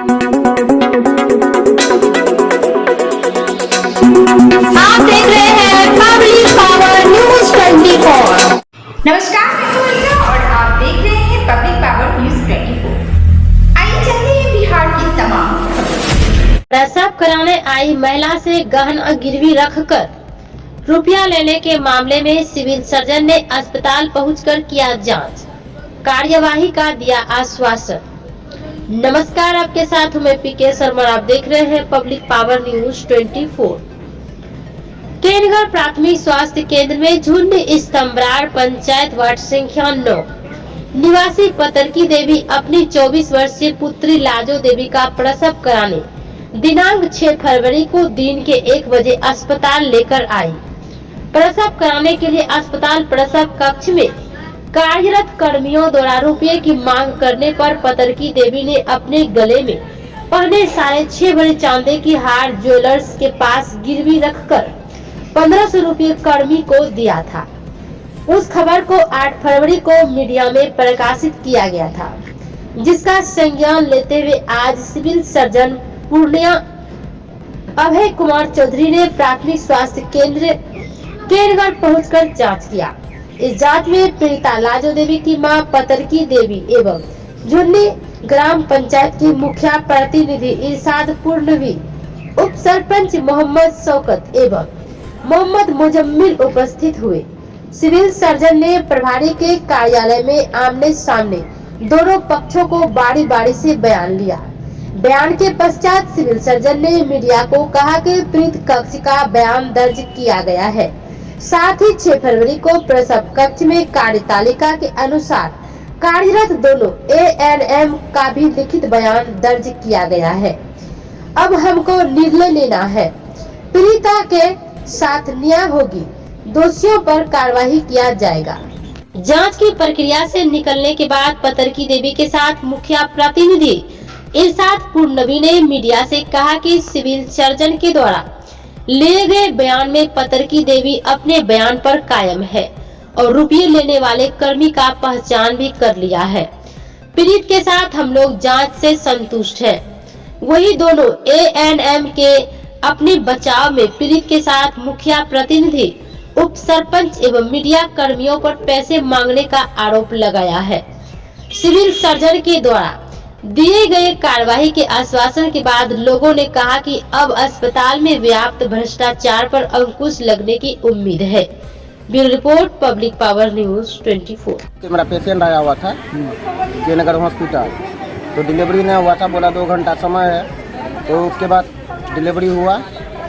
आप देख रहे हैं पब्लिक पावर न्यूज 24। नमस्कार, मैं सुनीता और आप देख रहे हैं पब्लिक पावर न्यूज 24। आइए चलते हैं बिहार की तमाम प्रसव कराने आई महिला से गहना गिरवी रखकर रुपया लेने के मामले में सिविल सर्जन ने अस्पताल पहुंचकर किया जांच, कार्यवाही का दिया आश्वासन। नमस्कार, आपके साथ हूं मैं पीके शर्मा। आप देख रहे हैं पब्लिक पावर न्यूज 24। केनगर प्राथमिक स्वास्थ्य केंद्र में झुंड स्तंभरार पंचायत वार्ड संख्या 9 निवासी पतरकी देवी अपनी 24 वर्षीय पुत्री लाजो देवी का प्रसव कराने दिनांक 6 फरवरी को दिन के 1 बजे अस्पताल लेकर आई। प्रसव कराने के लिए अस्पताल प्रसव कक्ष में कार्यरत कर्मियों द्वारा रुपये की मांग करने पर पतरकी देवी ने अपने गले में पहने 6.5 भरी चांदी की हार ज्वेलर्स के पास गिरवी रखकर 1500 रुपये कर्मी को दिया था। उस खबर को 8 फरवरी को मीडिया में प्रकाशित किया गया था, जिसका संज्ञान लेते हुए आज सिविल सर्जन पूर्णिया अभय कुमार चौधरी ने प्राथमिक स्वास्थ्य केंद्र केनगर पहुंचकर जांच किया। इस जांच में पीड़िता लाजो देवी की मां पतरकी देवी एवं झुन्नी ग्राम पंचायत की मुखिया प्रतिनिधि इरशाद पूर्णवी, उप सरपंच मोहम्मद शौकत एवं मोहम्मद मुजम्मिल उपस्थित हुए। सिविल सर्जन ने प्रभारी के कार्यालय में आमने सामने दोनों पक्षों को बारी बारी से बयान लिया। बयान के पश्चात सिविल सर्जन ने मीडिया को कहा कि पीड़ित कक्ष का बयान दर्ज किया गया है, साथ ही 6 फरवरी को प्रसव कक्ष में कार्यतालिका के अनुसार कार्यरत दोनों ANM का भी लिखित बयान दर्ज किया गया है। अब हमको निर्णय लेना है, पीड़िता के साथ न्याय होगी, दोषियों पर कार्रवाई किया जाएगा। जांच की प्रक्रिया से निकलने के बाद पतरकी देवी के साथ मुखिया प्रतिनिधि इरशाद पूर्णवी ने मीडिया से कहा कि सिविल सर्जन के द्वारा लिए गए बयान में पतरकी देवी अपने बयान पर कायम है और रुपये लेने वाले कर्मी का पहचान भी कर लिया है। पीड़ित के साथ हम लोग जांच से संतुष्ट हैं। वही दोनों ANM के अपने बचाव में पीड़ित के साथ मुखिया प्रतिनिधि, उप सरपंच एवं मीडिया कर्मियों पर पैसे मांगने का आरोप लगाया है। सिविल सर्जन के द्वारा दिए गए कार्यवाही के आश्वासन के बाद लोगों ने कहा कि अब अस्पताल में व्याप्त भ्रष्टाचार पर अंकुश लगने की उम्मीद है। Bureau report, public power news 24। मेरा पेशेंट आया हुआ था केनगर हॉस्पिटल, तो डिलीवरी नहीं हुआ था, बोला 2 घंटा समय है। तो उसके बाद डिलीवरी हुआ,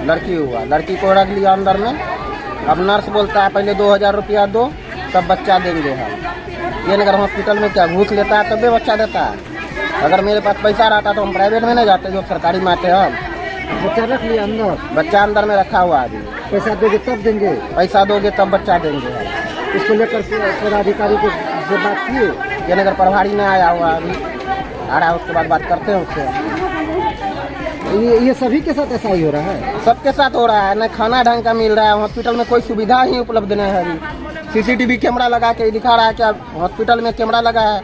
लड़की को रख लिया अंदर में। अब नर्स बोलता है पहले 2000 रुपया दो तब बच्चा देंगे हम। केनगर हॉस्पिटल में क्या घूस लेता है तब बच्चा देता है? अगर मेरे पास पैसा रहता तो हम प्राइवेट में नहीं जाते, जो सरकारी में आते हम। बच्चा रख लिया अंदर? बच्चा अंदर में रखा हुआ है। पैसा दोगे तब देंगे? पैसा दोगे तब बच्चा देंगे। इसको लेकर पदाधिकारी को से बात किए? केनगर प्रभारी ने आया हुआ अभी, आ रहा है, उसके बाद बात करते हैं उससे। ये सभी के साथ ऐसा ही हो रहा है? सबके साथ हो रहा है, न खाना ढंग का मिल रहा है, हॉस्पिटल में कोई सुविधा ही उपलब्ध नहीं है। अभी CCTV कैमरा लगा के दिखा रहा है कि हॉस्पिटल में कैमरा लगा है,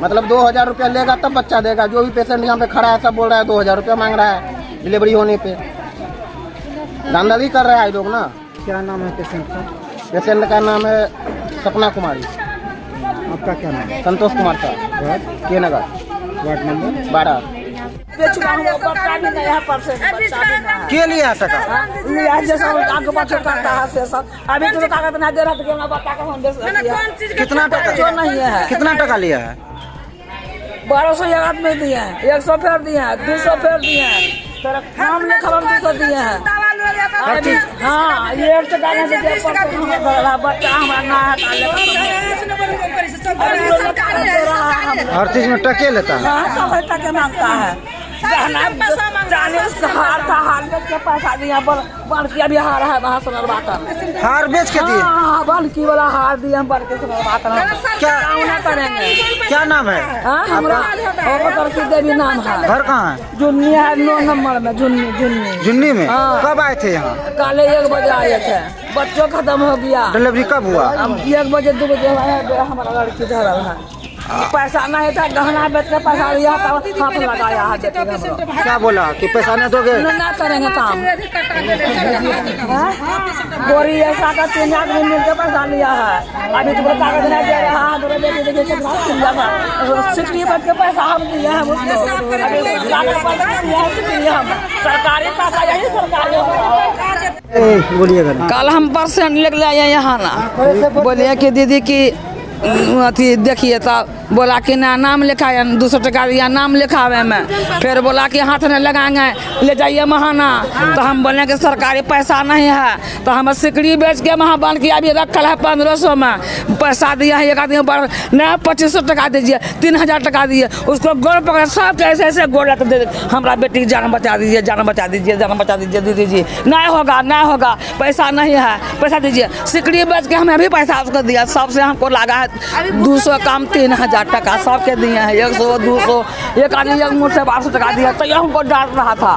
मतलब 2000 रुपया लेगा तब बच्चा देगा। जो भी पेशेंट यहाँ पे खड़ा है सब बोल रहा है 2000 रुपया मांग रहा है डिलीवरी होने पे। धांधली कर रहा है लोग ना। क्या नाम है पेशेंट का? पेशेंट का नाम है सपना कुमारी। आपका क्या नाम है? संतोष कुमार साहब, केनगर, वार्ड नंबर 12। के लिए सका? कितना टका लिया है? 1200 एक आदमी दिए हैं, 100 फेर दिए हैं, 200 फेर दिए हैं, नाम ने खबर 200 दिए हैं। हाँ, ये बच्चा हमारा हर चीज में टके लेता है। टके मांगता है। 40 का हार था, हार बेच के पैसा दिया, बल्कि अभी हार है वहाँ सुनरवा कर। हार बेच के दिए? हाँ, बल्कि वाला हार दिया हम बल्कि सुनरवा कर। क्या करेंगे? क्या नाम है? हमारा पतरकी देवी नाम है। घर कहाँ है? जुन्नी है, 9 नंबर में। जुन्नी में? कब आए थे यहाँ? काले 1 बजे आए थे, बच्चों खत्म हो गया। डिलीवरी कब हुआ? 1 बजे 2 बजे हमारा लड़की धरल है। पैसा नहीं था, गहना बेच के पैसा लिया था, हाथ लगाया है बेटी ने हमरा। क्या बोला कि पैसा नहीं दोगे? ना करेंगे काम। हाँ? गोरी ऐसा का 3 आदमी मिलकर पैसा लिया है, अभी तुमको कागज नहीं दे रहा है, मेरे बेटी देखिए कितना सुंदर था, सिकड़ी बेच के पैसा हम दिए हैं उसको, अभी लाख रुपया दिया है सिकड़ी हम, सरकारी पैसा यही सरकारी। बोलिएगा। कल हम परसेंट लेके आए यहाँ ना, बोलिए कि दीदी की अथी देखिए तो बोला कि ना नाम लिखाए, 200 टका दिया नाम लिखावे में, फिर बोला कि हाथ नहीं लगाएंगे ले जाइए महाना, तो हम बोले कि सरकारी पैसा नहीं है, तो हम सिकड़ी बेच के वहाँ बंद किया, अभी रखल है 1500 में, पैसा दिया है एक आदमी पर नहीं 2500 टका दीजिए, 3000 टका दिए, उसको गोड़ पकड़े सब ऐसे ऐसे गोड़ लगते दे, हमारा बेटी की जान बचा दीजिए, जान बचा दीजिए, जान बचा दीजिए दीदी जी, नहीं होगा नहीं होगा, पैसा नहीं है, पैसा दीजिए। सिकड़ी बेच के हमें अभी पैसा उसको दिया, सबसे हमको लगा है 200 कम 3000 टका सबके दिए हैं, 100 200, एक आदमी एक मुझसे 1200 टका दिया, तो यह हमको डांट रहा था।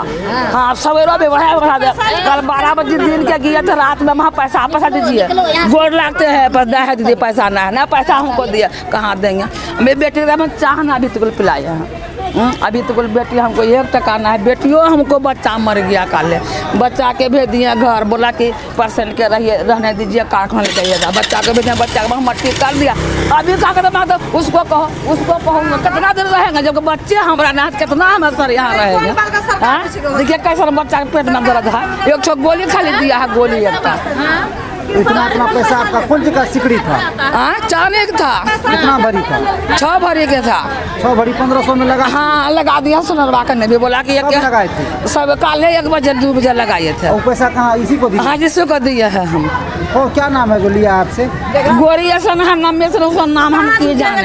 हाँ सवेरा भी बढ़ा दे, कल 12 बजे दिन के गए थे, रात में वहाँ पैसा दीजिए, गोड़ लगते हैं पर नहीं दीजिए पैसा नहीं ना, पैसा हमको दिया कहाँ देंगे। मेरी बेटी का मैं चाह ना अभी तक पिलाया है, अभी तो बेटी हमको 1 टका ना है, बेटियों हमको बच्चा मर गया काले, बच्चा के भेज दिए घर, बोला कि परसेंट के रहने दीजिए, कारखाना ले जाइएगा, बच्चा के भेजे, बच्चा का मट्टी कर दिया, अभी क्या करते मतलब उसको कहो कितना दिन रहेंगे, जब बच्चे हमारा ना कितना हम सर यहाँ रहेंगे। देखिए कैसा बच्चा के पेट में दर्द है, 1 गोली खाली दिया है, गोली एक इतना पैसा आपका कौन सी का सिकड़ी था? चाने का था। कितना भरी था? 6 भरी के था। 6 भरी 1500 में लगा? हाँ लगा दिया, सुनरवा करने भी बोला कि कब लगाए थे? सब काले 1 बजे 2 बजे लगाए थे। और पैसा कहाँ इसी को दिया? हाँ जिसको को दिया है हम। और क्या नाम है जो लिया आपसे? गोरी ऐसा नाम में से उसका नाम हम किए जाने।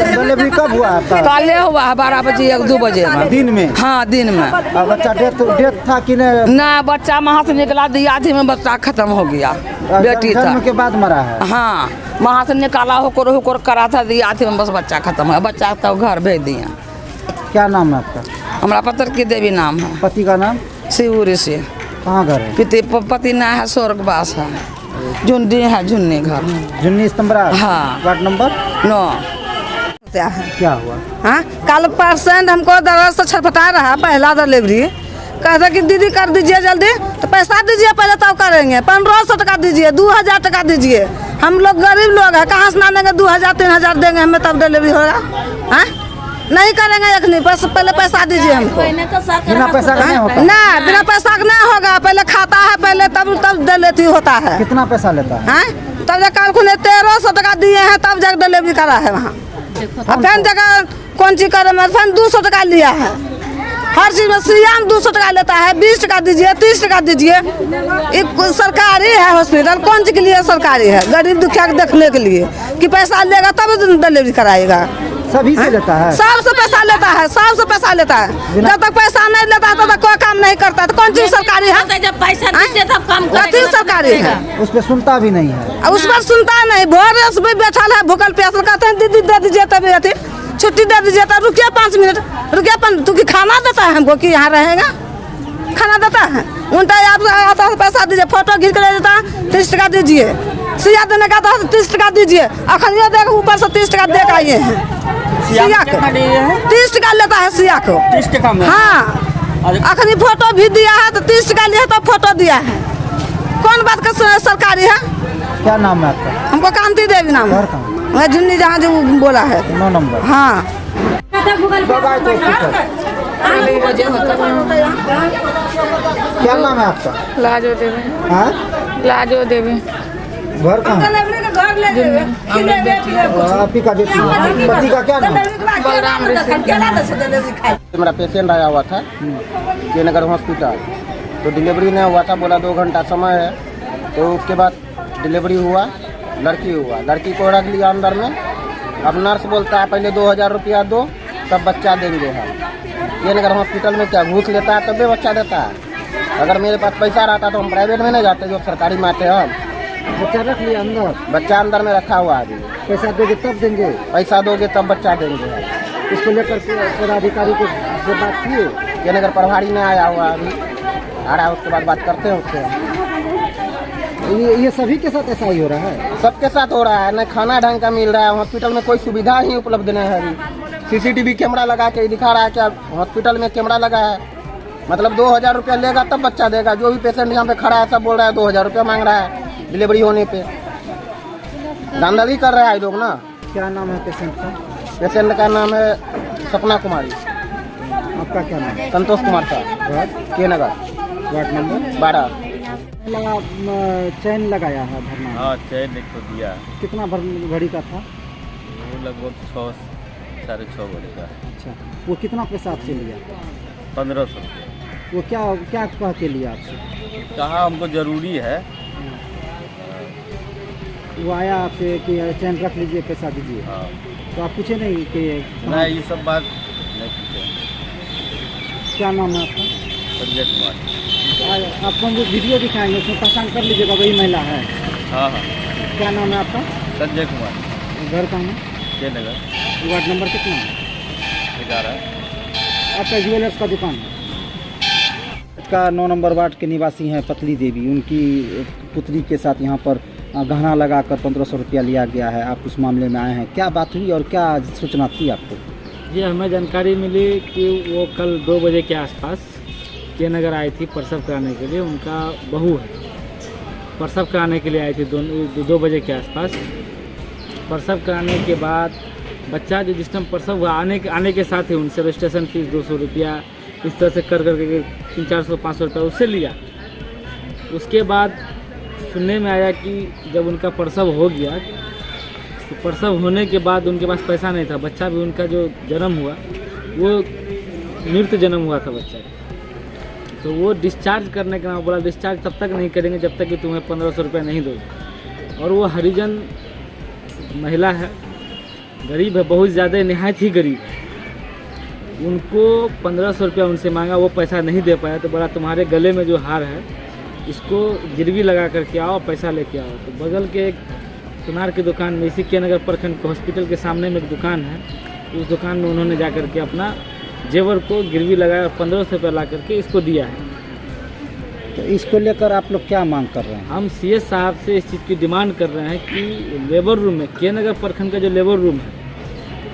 डिलीवरी कब हुआ आपका? काले हुआ है 12 बजे 1-2 बजे में। दिन में? हाँ दिन में। बच्चा डेथ था कि नहीं? ना बच्चा वहाँ से निकला दिया थी में, बच्चा खत्म हो गया, बेटी था। जन्म के बाद मरा है? हाँ वहाँ से निकाला होकर करा था, दिया थी में, बस बच्चा खत्म है, बच्चा तो घर भेज दिया। क्या नाम है आपका? हमारा पत्र की देवी नाम है। पति का नाम? शिवरी से। कहाँ घर है? पति ना है, स्वर्गवास है, झुन्नी है, झुन्नी घर, झुन्नी स्तंभरा। हाँ वार्ड नंबर 9। क्या हुआ? हाँ कल परसेंट हमको दर्द से छटपटा रहा, पहला डिलीवरी कहता कि दीदी कर दीजिए जल्दी, तो पैसा दीजिए पहले तब करेंगे, 1500 टका दीजिए, 2000 टका दीजिए, हम लोग गरीब लोग हैं, कहाँ से ना देंगे, 2000-3000 देंगे हमें तब डिलीवरी होगा। हाँ नहीं करेंगे यखनी, बस पहले पैसा दीजिए हमको। बिना पैसा का नहीं होता? ना बिना पैसा का नहीं होगा, पहले खाता है पहले तब डिलीवरी होता है। कितना पैसा लेता है? हाँ तब जब कल खुने 1300 टका दिए हैं, तब जब डिलीवरी करा है वहाँ। अब फिर जगह कौन चीज करे में फिर 200 टका लिया है, हर चीज में सियाम 200 टका लेता है, 20 टका दीजिए, 30 टका दीजिए। एक सरकारी है हॉस्पिटल, कौन चीज के लिए सरकारी है? गरीब दुखिया को देखने के लिए कि पैसा लेगा तब डिलीवरी कराएगा। सभी से लेता है? सबसे पैसा लेता है, सबसे पैसा लेता है, जब तक पैसा नहीं लेता है तब तक कोई काम नहीं करता, तो कौन चीज सरकारी है? जब पैसा दीजिए तब काम कथी सरकारी है? उस पर सुनता भी नहीं है। उस पर सुनता नहीं, भोर से भी बैठा है भूखल प्यासल, कहते हैं दीदी दे दीजिए तभी अथी छुट्टी दे दीजिए, तो रुकिए 5 मिनट, रुकिए 5, तू खाना देता है हमको कि यहाँ रहेगा? खाना देता है उल्टा, आप आता है पैसा दीजिए, फोटो खींच कर ले जाता है 30 टका दीजिए, सिया देने का तो 30 टका दीजिए, अखन ये देख ऊपर से 30 टका दे के आइए हैं सिया को, 30 टका लेता है सिया को। 30 टका में? हाँ अखनी फोटो भी दिया है, तो 30 टका लिया तो फोटो दिया है, कौन बात का सरकारी है? क्या नाम है आपका? हमको कांति देवी नाम है, मैं झुन्नी जहाँ जो बोला है 9 नंबर। हाँ क्या नाम है आपका? लाजो देवी। हाँ लाजो देवी। घर कहाँ? आप ही का बेटी है? पति का क्या नाम? मेरा पेशेंट आया हुआ था के नगर हॉस्पिटल, तो डिलीवरी नहीं हुआ था, बोला 2 घंटा समय है, तो उसके बाद डिलीवरी हुआ, लड़की हुआ, लड़की को रख लिया अंदर में। अब नर्स बोलता है पहले 2000 रुपया दो तब बच्चा देंगे हम। के नगर हॉस्पिटल में क्या घूस लेता है तब बच्चा देता है? अगर मेरे पास पैसा रहता तो हम प्राइवेट में नहीं जाते, जो सरकारी में आते हम। बच्चा रख लिया अंदर? बच्चा अंदर में रखा हुआ है। पैसा दोगे तब देंगे? पैसा दोगे तब बच्चा देंगे। इसको लेकर पदाधिकारी को से बात किए? के नगर प्रभारी में आया हुआ अभी, आ रहा है, उसके बाद बात करते हैं उससे। ये सभी के साथ ऐसा ही हो रहा है? सबके साथ हो रहा है, न खाना ढंग का मिल रहा है, हॉस्पिटल में कोई सुविधा ही उपलब्ध नहीं है अभी। सीसीटीवी कैमरा लगा के दिखा रहा है कि हॉस्पिटल में कैमरा लगा है, मतलब 2000 रुपया लेगा तब बच्चा देगा। जो भी पेशेंट यहाँ पे खड़ा है सब बोल रहा है 2000 रुपया मांग रहा है डिलीवरी होने पे। धांधली कर रहा है लोग ना। क्या नाम है पेशेंट का? पेशेंट का नाम है सपना कुमारी। आपका क्या नाम है? संतोष कुमार साहब, के नगर, वार्ड नंबर 12। चैन लगाया है भरना? हाँ, चैन एक तो दिया। कितना भरी का था? वो लगभग 6 6.5 भरी का। अच्छा, वो कितना पैसा आपसे लिया? 1500 रुपये। वो क्या क्या कह के लिया आपसे? कहा हमको ज़रूरी है। वो आया आपसे कि चैन रख लीजिए, पैसा दीजिए? हाँ। तो आप पूछे नहीं कि नहीं, ये सब बात नहीं पूछे। क्या नाम है आपका? संजय कुमार। आपको हम जो वीडियो दिखाएंगे उसमें पहचान कर लीजिएगा वही महिला है। हाँ हाँ। क्या नाम है आपका? संजय कुमार। घर कहाँ है? के नगर। वार्ड नंबर कितना है? 11। आपका ज्वेलर्स का दुकान है? का 9 नंबर वार्ड के निवासी हैं पतली देवी। उनकी पुत्री के साथ यहाँ पर गहना लगाकर 1500 रुपया लिया गया है। आप उस मामले में आए हैं, क्या बात हुई और क्या सूचना थी आपको? जी, हमें जानकारी मिली कि वो कल 2 बजे के आसपास के नगर आई थी प्रसव कराने के लिए। उनका बहू है, प्रसव कराने के लिए आई थी 2 बजे के आसपास। प्रसव कराने के बाद बच्चा जो जिस टाइम प्रसव हुआ आने के साथ ही उनसे रजिस्ट्रेशन फीस 200 रुपया इस तरह से कर करके 300-400-500 रुपया उससे लिया। उसके बाद सुनने में आया कि जब उनका प्रसव हो गया तो प्रसव होने के बाद उनके पास पैसा नहीं था। बच्चा भी उनका जो जन्म हुआ वो मृत जन्म हुआ था बच्चा। तो वो डिस्चार्ज करने के नाम बोला डिस्चार्ज तब तक नहीं करेंगे जब तक कि तुम्हें 1500 रुपया नहीं दोगे। और वो हरिजन महिला है, गरीब है, बहुत ज़्यादा नहायत ही गरीब है। उनको 1500 रुपया उनसे मांगा, वो पैसा नहीं दे पाया। तो बोला तुम्हारे गले में जो हार है इसको गिरवी लगा करके आओ, पैसा लेके आओ। तो बगल के एक सुनार की दुकान में, इसी के नगर प्रखंड के हॉस्पिटल के सामने में एक दुकान है, उस दुकान में उन्होंने जा करके अपना जेवर को गिरवी लगाया और 1500 रुपया ला करके इसको दिया है। तो इसको लेकर आप लोग क्या मांग कर रहे हैं? हम सीएस साहब से इस चीज़ की डिमांड कर रहे हैं कि लेबर रूम में, के नगर प्रखंड का जो लेबर रूम है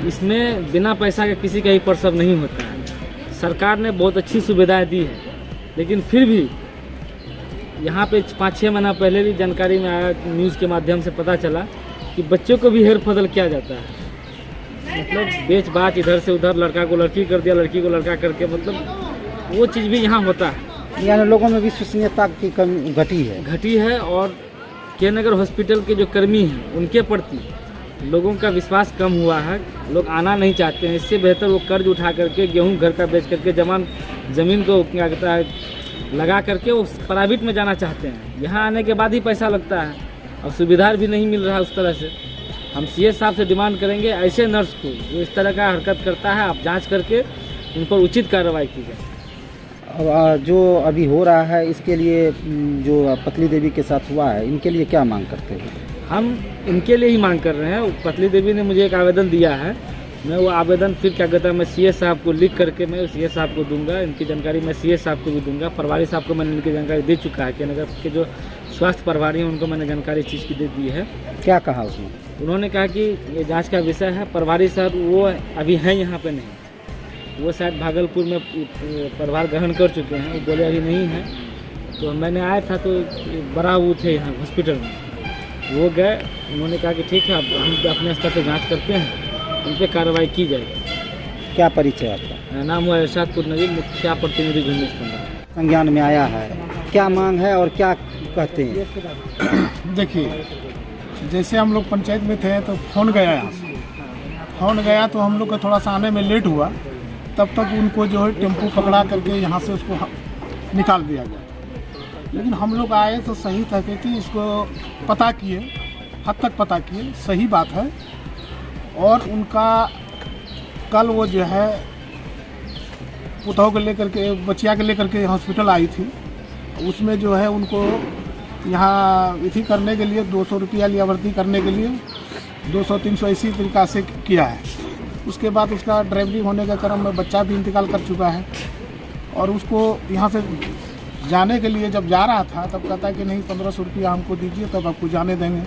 इसमें बिना पैसा के किसी का ही प्रसव नहीं होता है। सरकार ने बहुत अच्छी सुविधाएं दी है, लेकिन फिर भी यहाँ पे 5-6 महीना पहले भी जानकारी में आया, न्यूज़ के माध्यम से पता चला कि बच्चों को भी हेर फदल किया जाता है। मतलब बेच बाच इधर से उधर, लड़का को लड़की कर दिया, लड़की को लड़का करके, मतलब वो चीज़ भी यहाँ होता है। यानी लोगों में विश्वसनीयता की कमी घटी है। और के नगर हॉस्पिटल के जो कर्मी हैं उनके प्रति लोगों का विश्वास कम हुआ है, लोग आना नहीं चाहते हैं। इससे बेहतर वो कर्ज उठा करके, गेहूं घर का बेच करके, ज़मीन को क्या कहता है लगा करके वो प्राइवेट में जाना चाहते हैं। यहाँ आने के बाद ही पैसा लगता है और सुविधा भी नहीं मिल रहा है उस तरह से। हम सीएस साहब से डिमांड करेंगे ऐसे नर्स को जो इस तरह का हरकत करता है, आप जांच करके उन पर उचित कार्रवाई की जाए। अब जो अभी हो रहा है इसके लिए जो पतली देवी के साथ हुआ है, इनके लिए क्या मांग करते हैं? हम इनके लिए ही मांग कर रहे हैं। पतली देवी ने मुझे एक आवेदन दिया है, मैं वो आवेदन फिर क्या कहता है मैं सीएस साहब को लिख करके मैं सीएस साहब को दूंगा। इनकी जानकारी मैं सीएस साहब को भी दूंगा। प्रभारी साहब को मैंने इनकी जानकारी दे चुका है कि नगर के जो स्वास्थ्य प्रभारी हैं उनको मैंने जानकारी इस चीज़ की दे दी है। क्या कहा उसमें? उन्होंने कहा कि ये जांच का विषय है। प्रभारी साहब वो अभी हैं यहाँ पे नहीं, वो शायद भागलपुर में प्रभार ग्रहण कर चुके हैं, वो बोले अभी नहीं है। तो मैंने आया था तो बड़ा वो थे यहाँ हॉस्पिटल में, वो गए, उन्होंने कहा कि ठीक है हम अपने स्तर से जाँच करते हैं, उन पर कार्रवाई की जाएगी। क्या परिचय आपका? मेरा नाम हुआ इरशादपुर नजीर, मुखिया प्रतिनिधि झुंझुनू संज्ञान में आया है, क्या मांग है और क्या कहते हैं? देखिए, जैसे हम लोग पंचायत में थे तो फ़ोन गया यहाँ से, फ़ोन गया तो हम लोग का थोड़ा सा आने में लेट हुआ, तब तक उनको जो है टेम्पो पकड़ा करके यहाँ से उसको निकाल दिया गया। लेकिन हम लोग आए तो सही तहकीकी इसको पता किए, हद तक पता किए, सही बात है। और उनका कल वो जो है पुतोह को लेकर के, बचिया के लेकर के हॉस्पिटल आई थी, उसमें जो है उनको यहाँ इसी करने के लिए 200 रुपया लिया, भर्ती करने के लिए 200-300 इसी तरीक़ा से किया है। उसके बाद उसका डिलीवरी होने के क्रम में बच्चा भी इंतकाल कर चुका है और उसको यहाँ से जाने के लिए जब जा रहा था तब कहता है कि नहीं 1500 रुपया हमको दीजिए तब आपको जाने देंगे।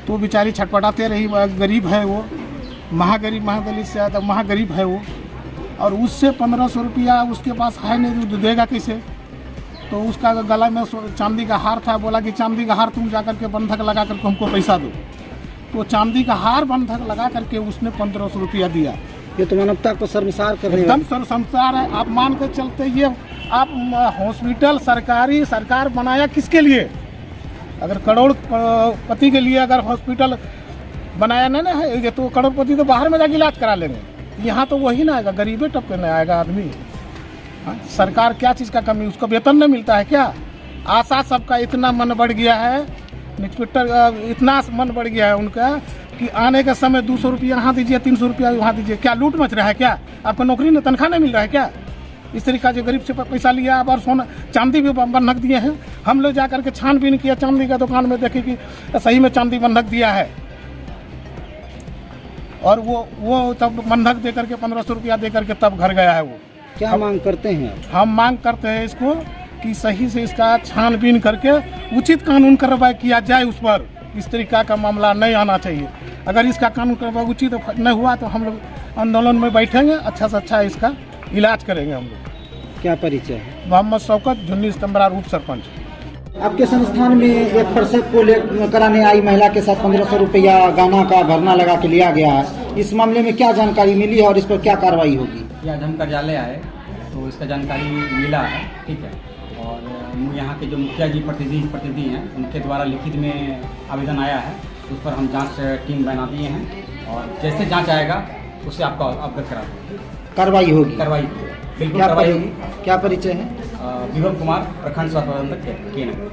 तो बेचारी छटपटाते रही, गरीब है वो, महागरीब महादलित से आता महागरीब है वो, और उससे 1500 रुपया उसके पास है नहीं, तो देगा कैसे। तो उसका गला में चांदी का हार था, बोला कि चांदी का हार तुम जा करके बंधक लगा करके हमको पैसा दो। तो चांदी का हार बंधक लगा करके उसने 1500 रुपया दिया। ये तो मानवता को शर्मसार कर रहे हैं। एकदम शर्मसार है। आप मान कर चलते, ये आप हॉस्पिटल सरकार बनाया किसके लिए? अगर करोड़पति के लिए अगर हॉस्पिटल बनाया नहीं ना है तो करोड़पति तो बाहर में जाके इलाज करा लेंगे। यहाँ तो वही ना आएगा, गरीबे टपके में आएगा आदमी। सरकार क्या चीज़ का कमी, उसको वेतन नहीं मिलता है क्या? आशा सबका इतना मन बढ़ गया है, इंस्पेक्टर इतना मन बढ़ गया है उनका कि आने के समय 200 रुपया यहाँ दीजिए, 300 रुपया वहाँ दीजिए। क्या लूट मच रहा है क्या? आपको नौकरी में तनख्वाह नहीं मिल रहा है क्या? इस तरीका जो गरीब से पैसा लिया आप, और सोना चांदी भी बंधक दिए हैं। हम लोग जा करके छानबीन किया चांदी का दुकान में, देखे कि सही में चांदी बंधक दिया है, और वो तब बंधक दे करके 1500 रुपया दे करके तब घर गया है वो। क्या मांग करते हैं? हम मांग करते हैं इसको कि सही से इसका छानबीन करके उचित कानून कार्रवाई किया जाए उस पर। इस तरीका का मामला नहीं आना चाहिए। अगर इसका कानून कार्रवाई उचित नहीं हुआ तो हम लोग आंदोलन में बैठेंगे, अच्छा से अच्छा इसका इलाज करेंगे हम लोग। क्या परिचय है? मोहम्मद शौकत, झुन्नी इस्तम्बरा, उप सरपंच। आपके संस्थान में एक प्रसव को कराने आई महिला के साथ 1500 रुपया गहना का भरना लगा के लिया गया है। इस मामले में क्या जानकारी मिली है और इस पर क्या कार्रवाई होगी? आज हम कार्यालय आए तो इसका जानकारी मिला है, ठीक है। और यहाँ के जो मुखिया जी प्रतिनिधि हैं उनके द्वारा लिखित में आवेदन आया है, उस पर हम जांच टीम बना दिए हैं, और जैसे जांच आएगा उससे आपको अवगत करा देंगे। कार्रवाई होगी? बिल्कुल कार्रवाई होगी। क्या परिचय है? विभव कुमार, प्रखंड स्वास्थ्य प्रबंधक के नगर।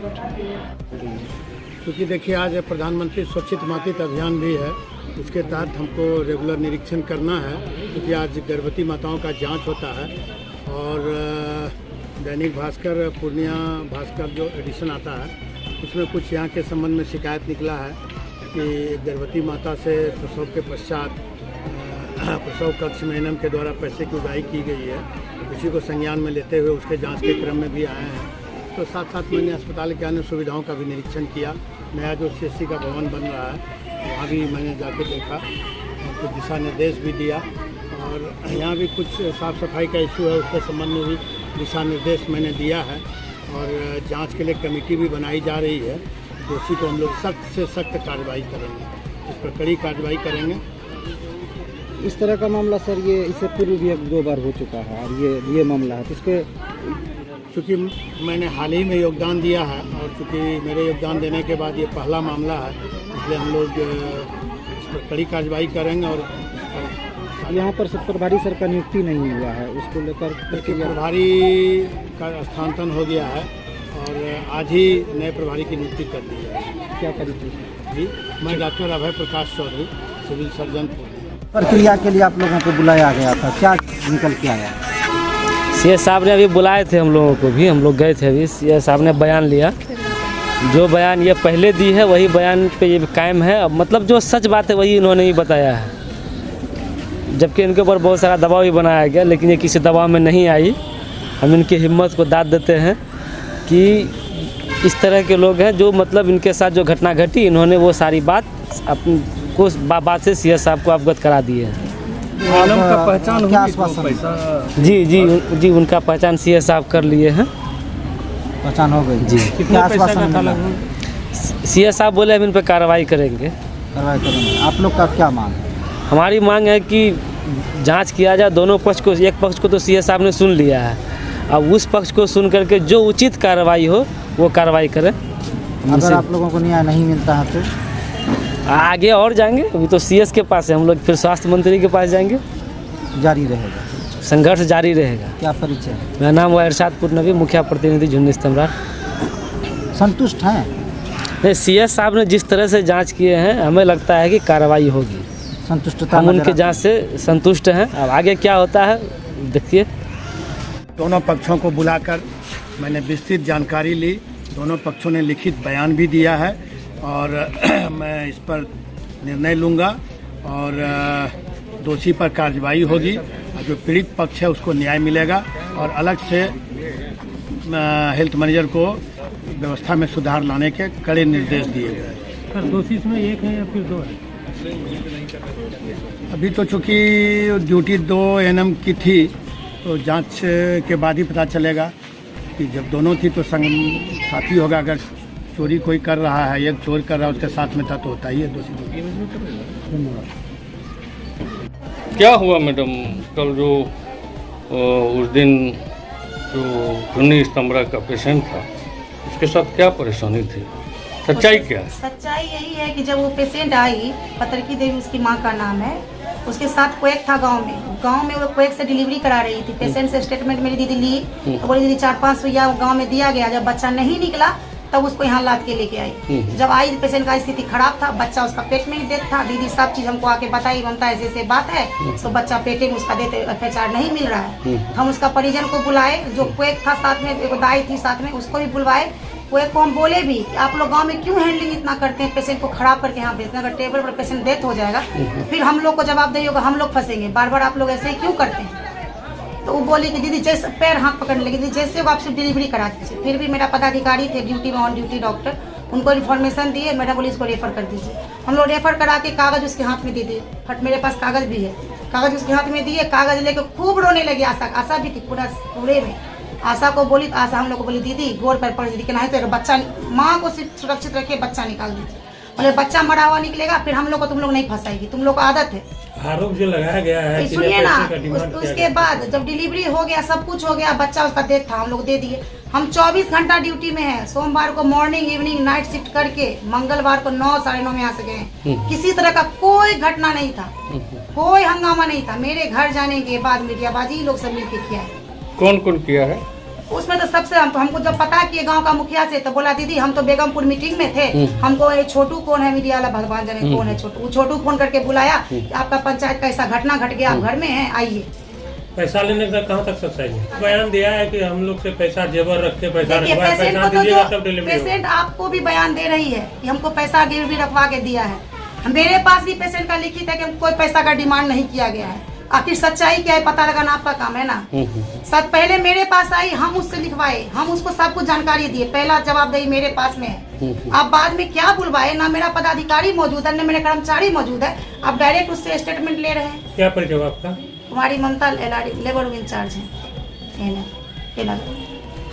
क्योंकि देखिए आज प्रधानमंत्री स्वच्छित मातृत्व अभियान भी है, उसके तहत हमको रेगुलर निरीक्षण करना है, क्योंकि आज गर्भवती माताओं का जांच होता है। और दैनिक भास्कर, पूर्णिया भास्कर जो एडिशन आता है उसमें कुछ यहाँ के संबंध में शिकायत निकला है कि गर्भवती माता से प्रसव के पश्चात प्रसव कक्ष में एएनएम के द्वारा पैसे की उगाही की गई है। उसी को संज्ञान में लेते हुए उसके जांच के क्रम में भी आए हैं। तो साथ साथ मैंने अस्पताल के अन्य सुविधाओं का भी निरीक्षण किया। नया जो सीएससी का भवन बन रहा है वहाँ भी मैंने जाके देखा, कुछ दिशा निर्देश भी दिया, और यहाँ भी कुछ साफ़ सफाई का इशू है, उसके संबंध में भी दिशा निर्देश मैंने दिया है। और जांच के लिए कमेटी भी बनाई जा रही है। दोषी को हम लोग सख्त से सख्त कार्रवाई करेंगे, इस पर कड़ी कार्रवाई करेंगे। इस तरह का मामला सर ये इससे पूर्व भी 2 बार हो चुका है, और ये मामला है, तो इस पर चूँकि मैंने हाल ही में योगदान दिया है, और चूँकि मेरे योगदान देने के बाद ये पहला मामला है, इसलिए हम लोग इस पर कड़ी कार्रवाई करेंगे। और यहाँ पर सब प्रभारी सर का नियुक्ति नहीं हुआ है, उसको लेकर प्रभारी का स्थानांतरण हो गया है, और आज ही नए प्रभारी की नियुक्ति कर दी है। क्या परिचय? जी, मैं डॉक्टर अभय प्रकाश चौधरी, सिविल सर्जन। प्रक्रिया के लिए आप लोगों को बुलाया गया था, क्या निकल के आया? सीएस साहब ने अभी बुलाए थे हम लोगों को भी, हम लोग गए थे अभी। सीएस साहब ने बयान लिया, जो बयान ये पहले दी है वही बयान पे ये कायम है। मतलब जो सच बात है वही इन्होंने ही बताया है, जबकि इनके ऊपर बहुत सारा दबाव भी बनाया गया, लेकिन ये किसी दबाव में नहीं आई। हम इनकी हिम्मत को दाद देते हैं कि इस तरह के लोग हैं जो मतलब इनके साथ जो घटना घटी, इन्होंने वो सारी बात अपनी को बात से सीएस साहब को अवगत करा दिए हैं। का पहचान क्या आश्वासन? जी, उनका पहचान सीएस साहब कर लिए हैं। पहचान हो गई जी। क्या आश्वासन मिला? सीएस साहब बोले हम इन पर कार्रवाई करेंगे। आप लोग का क्या मांग है? हमारी मांग है कि जांच किया जाए दोनों पक्ष को। एक पक्ष को तो सीएस साहब ने सुन लिया है, अब उस पक्ष को सुन करके जो उचित कार्रवाई हो वो कार्रवाई करें। अगर आप लोगों को न्याय नहीं मिलता है तो आगे और जाएंगे, अभी तो सीएस के पास है, हम लोग फिर स्वास्थ्य मंत्री के पास जाएंगे। जारी रहेगा, संघर्ष जारी रहेगा। क्या परिचय? मेरा नाम है इरशादपुर नबी, मुखिया प्रतिनिधि, झुन्नी इस्तम्बरा। संतुष्ट हैं? नहीं, सीएस साहब ने जिस तरह से जांच किए हैं हमें लगता है कि कार्रवाई होगी। संतुष्टता? हम उनके जांच से संतुष्ट हैं। अब आगे क्या होता है देखिए। दोनों पक्षों को बुलाकर मैंने विस्तृत जानकारी ली, दोनों पक्षों ने लिखित बयान भी दिया है, और मैं इस पर निर्णय लूँगा, और दोषी पर कार्रवाई होगी, और जो पीड़ित पक्ष है उसको न्याय मिलेगा। और अलग से हेल्थ मैनेजर को व्यवस्था में सुधार लाने के कड़े निर्देश दिए गए। सर दोषी इसमें एक है या फिर दो है? अभी तो चूँकि ड्यूटी 2 एएनएम की थी, तो जांच के बाद ही पता चलेगा कि जब दोनों थी तो संग साथी होगा। अगर चोरी कोई कर रहा है, एक चोर कर रहा है, उसके साथ में था तो होता ही है दोषी। क्या हुआ मैडम कल जो उस दिन जो धुनी स्तंभरा का पेशेंट था, उसके साथ क्या परेशानी थी? सच्चाई क्या है? सच्चाई यही है कि जब वो पेशेंट आई, पतरकी देवी उसकी माँ का नाम है, उसके साथ क्वेक था गांव में वो क्वेक से डिलीवरी करा रही थी। पेशेंट से स्टेटमेंट मेरी दीदी ली, तो बोली दीदी 4-5 रुपया गाँव में दिया गया। जब बच्चा नहीं निकला तब उसको यहाँ लाद के लेके आई। जब आई पेशेंट का स्थिति खराब था, बच्चा उसका पेट में ही डेथ था। दीदी सब चीज हमको आके बताई, ममता ऐसे बात है, तो बच्चा पेटे में उसका डेथ FHR नहीं मिल रहा है। हम उसका परिजन को बुलाए, जो क्वेक था साथ में, एक दाई थी साथ में, उसको भी बुलवाए। क्वेक को हम बोले भी कि आप लोग गांव में क्यों हैंडलिंग इतना करते हैं, पेशेंट को खराब करके यहाँ भेजना। अगर टेबल पर पेशेंट डेथ हो जाएगा फिर हम लोग को जवाबदेही होगा, हम लोग फंसेंगे। बार बार आप लोग ऐसे ही क्यों करते हैं? तो वो बोली कि दीदी जैसे पैर हाथ पकड़ने लगी, दीदी जैसे वो आपसे डिलीवरी करा दीजिए। फिर भी मेरा पदाधिकारी थे ड्यूटी में, ऑन ड्यूटी डॉक्टर, उनको इन्फॉर्मेशन दिए। मैडम बोली इसको रेफर कर दीजिए। हम लोग रेफर करा के कागज उसके हाथ में दे दिए। फट मेरे पास कागज भी है, कागज उसके हाथ में दिए। कागज लेके खूब रोने लगी। आशा भी थी पूरे में। आशा को बोली, आशा हम लोग को बोली दीदी गोर पर पड़ दीदी कि नहीं तो बच्चा, माँ को सिर्फ सुरक्षित रखे, बच्चा निकाल दीजिए। बोले बच्चा मरा हुआ निकलेगा फिर हम लोग को तुम लोग नहीं फंसाएगी, तुम लोग को आदत है। आरोप जो लगाया गया है, सुनिए ना, उसके बाद जब डिलीवरी हो गया, सब कुछ हो गया, बच्चा उसका डेथ था, हम लोग दे दिए। हम 24 घंटा ड्यूटी में है। सोमवार को मॉर्निंग इवनिंग नाइट शिफ्ट करके मंगलवार को 9 साढ़े 9 में यहाँ से गए। किसी तरह का कोई घटना नहीं था, कोई हंगामा नहीं था। मेरे घर जाने के बाद मीडियाबाजी लोग सब मिलकर किया है। कौन कौन किया है? उसमें तो सबसे हमको जब पता किए गांव का मुखिया से, तो बोला दीदी हम तो बेगमपुर मीटिंग में थे, हमको ये छोटू कौन है मीडिया वाला, भगवान जाने कौन है छोटू, वो छोटू फोन करके बुलाया कि आपका पंचायत का ऐसा घटना घट गया, आप घर में हैं, आइए। पैसा लेने का कहाँ तक सच्चाई है? बयान दिया है कि हम लोग से पैसा जेवर रख के पैसा पेशेंट आपको भी बयान दे रही है कि हमको पैसा गिरवी रखवा के दिया है। मेरे पास भी पेशेंट का लिखित है कि कोई पैसा का डिमांड नहीं किया गया है। आखिर सच्चाई क्या है पता लगाना आपका काम है ना। सब पहले मेरे पास आई, हम उससे लिखवाए, हम उसको सब कुछ जानकारी दिए। पहला जवाबदेही मेरे पास में है। आप बाद में क्या बुलवाए, ना मेरा पदाधिकारी मौजूद है, ना मेरे कर्मचारी मौजूद है, आप डायरेक्ट उससे स्टेटमेंट ले रहे हैं। क्या परिचय आपका? कुमारी ममता लेबर इंचार्ज है।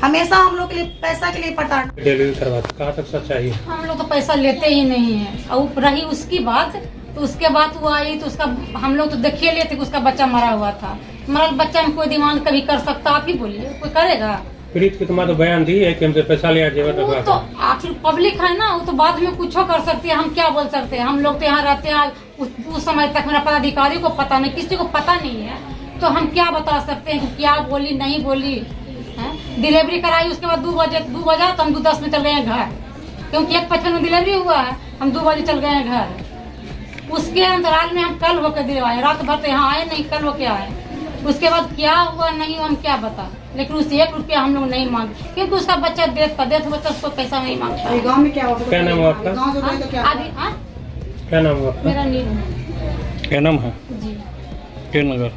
हमेशा हम लोग के लिए पैसा के लिए प्रताड़ना। डिलीवरी करवाते कहाँ तक सच्चाई है? हम लोग तो पैसा लेते ही नहीं है। और रही उसकी बात, तो उसके बाद वो आई तो उसका हम लोग तो देखिए लेते कि उसका बच्चा मरा हुआ था। मरा बच्चा में कोई डिमांड कभी कर सकता? आप ही बोलिए, कोई करेगा? पीड़ित की तुम्हारा तो बयान दी है कि हमसे पैसा लिया जेवर वो तो आखिर पब्लिक है ना, वो तो बाद में कुछ कर सकती है, हम क्या बोल सकते हैं? हम लोग तो यहाँ रहते हैं, उस समय तक मेरा पदाधिकारी को पता नहीं, किसी को पता नहीं है, तो हम क्या बता सकते हैं कि क्या बोली नहीं बोली है? डिलीवरी कराई उसके बाद 2 बजा तो हम 2:10 में चल गए घर, क्योंकि 1:55 में डिलीवरी हुआ है, हम 2 बजे चल गए घर। उसके अंतराल में हम कल होकर दिलवाए, रात भर तो यहाँ आए नहीं, कल होके आए। उसके बाद क्या हुआ नहीं हुआ हम क्या बता, लेकिन उससे 1 रुपया हम लोग नहीं मांगे, क्योंकि उसका बच्चा डेथ बच्चा उसको पैसा नहीं मांगता। गाँव में क्या हुआ? क्या नाम है आपका? अभी क्या नाम है आपका? मेरा नीरू। क्या नाम है? जी। के नगर?